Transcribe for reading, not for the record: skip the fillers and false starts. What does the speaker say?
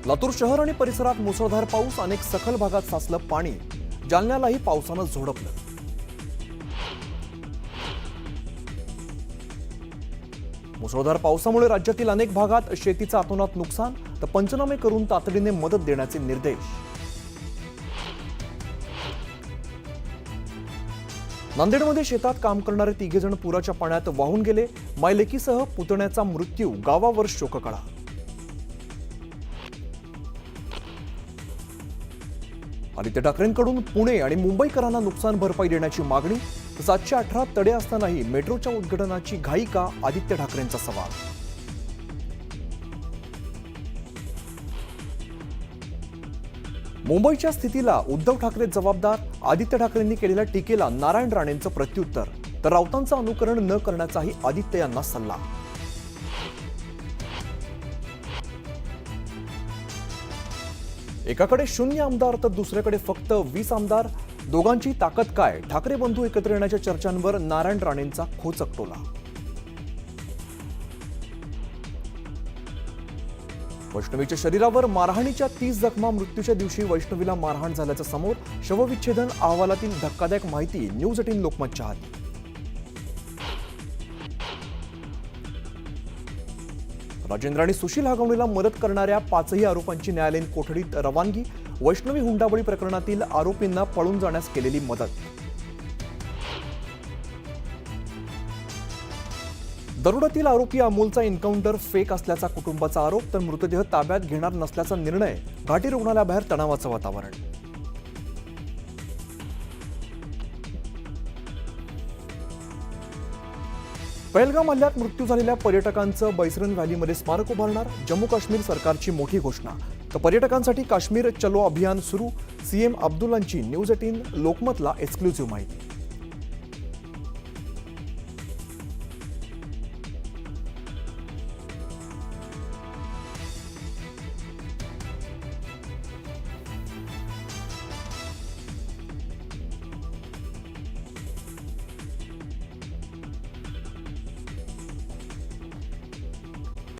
लातूर शहर आणि परिसरात मुसळधार पाऊस, अनेक सखल भागात साचलं पाणी. जालन्यालाही पावसानं झोडपलं. मुसळधार पावसामुळे राज्यातील अनेक भागात शेतीचं अतोनात नुकसान, तर पंचनामे करून तातडीने मदत देण्याचे निर्देश. नांदेडमध्ये शेतात काम करणारे 3 जण पुराच्या पाण्यात वाहून गेले. मायलेकीसह पुतण्याचा मृत्यू, गावावर शोककळा. आदित्य ठाकरेंकडून पुणे आणि मुंबईकरांना नुकसान भरपाई देण्याची मागणी. 718 तडे असतानाही मेट्रोच्या उद्घाटनाची घाई का, आदित्य ठाकरेंचा सवाल. मुंबईच्या स्थितीला उद्धव ठाकरे जबाबदार. आदित्य ठाकरेंनी केलेल्या टीकेला नारायण राणेंचं प्रत्युत्तर, तर राऊतांचं अनुकरण न करण्याचाही आदित्य यांना सल्ला. एकाकडे 0 आमदार तर दुसऱ्याकडे फक्त 20 आमदार. दोघांची ताकद काय? ठाकरे बंधू एकत्र येण्याच्या चर्चांवर नारायण राणेंचा खोचक टोला. वैष्णवीच्या शरीरावर मारहाणीच्या 30 जखमा. मृत्यूच्या दिवशी वैष्णवीला मारहाण झाल्याचं समोर. शवविच्छेदन अहवालातील धक्कादायक माहिती. न्यूज 18 लोकमतच्या हाती. राजेंद्र आणि सुशील हगवणीला मदत करणाऱ्या 5ही आरोपांची न्यायालयीन कोठडीत रवानगी. वैष्णवी हुंडाबळी प्रकरणातील आरोपींना पळून जाण्यास केलेली मदत. दरोड्यातील आरोपी अमोलचा एन्काउंटर फेक असल्याचा कुटुंबाचा आरोप, तर मृतदेह ताब्यात घेणार नसल्याचा निर्णय. घाटी रुग्णालयाबाहेर तणावाचं वातावरण. पहलगाम हल्ल्यात मृत्यू झालेल्या पर्यटकांचं बैसरन व्हॅलीमध्ये स्मारक उभारणार. जम्मू काश्मीर सरकारची मोठी घोषणा. तर पर्यटकांसाठी काश्मीर चलो अभियान सुरू. सीएम अब्दुल्लांची न्यूज 18 लोकमतला एक्सक्लुझिव्ह माहिती.